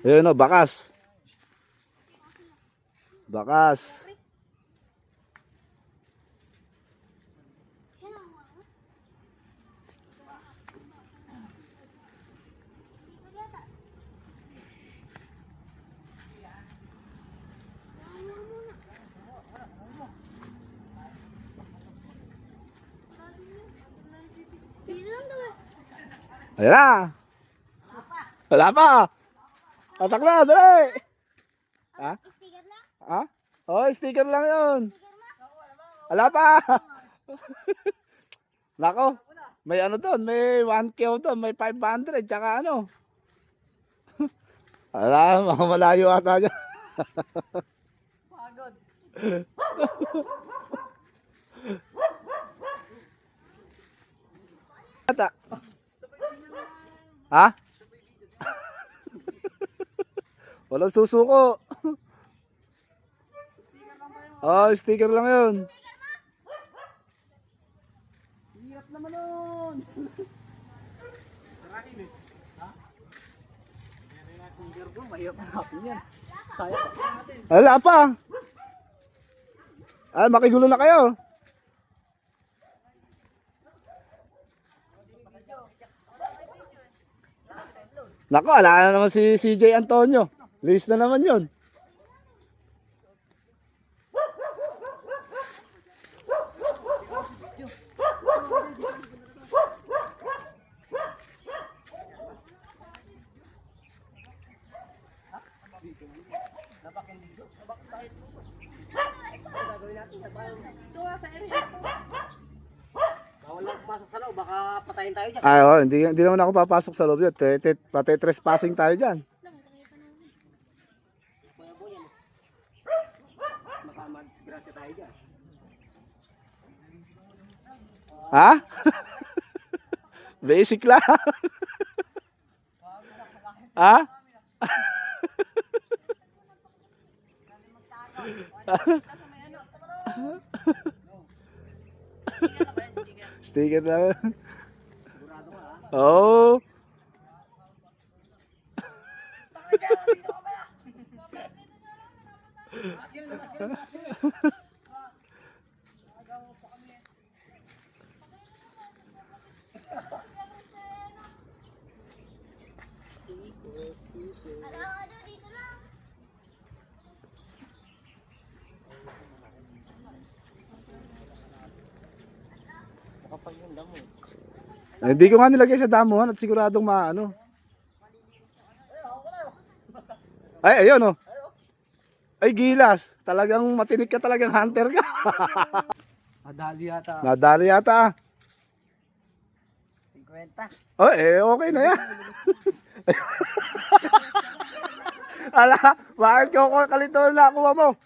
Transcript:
Ayun o, bakas. Bakas. Ayan na. Wala pa. Atak na, dali. Ha? Sticker lang? Ha? Oh, sticker lang yun. Wala pa. Nako. May ano doon, may 1K doon, may 500, tsaka ano. Wala, mga malayo ata dyan. Pagod. Ata. Ha? Walang susuko. Oh, sticker lang yun. Hirap naman nun. Karahin eh. Ha? Meron natin gerbo, mahirap na natin yan. Kaya pa natin. Wala pa. Ay, makigulo na kayo. Nako, ala na naman si CJ Antonio. List na naman yun. Bawal lang pumasok sa loob, baka patayin tayo dyan. Ay, oh, hindi naman ako papasok sa loob yun. Pati trespassing tayo dyan. Kuya po yan. Baka madisgrasya tayo dyan. Ha? Basic lang. Ha? Sticker lang. Sigurado ka ha? Oh. Ano, dito lang. Makapal yung damo. Hindi ko nga nilagay sa damuhan at siguradong maano. Ay, ayun oh. Ay, gilas. Talagang matinik ka, talagang hunter ka. Madali yata. Nadali yata. 50. Oh, okay na yan. Ala, bakit ko kalito na nakuha mo?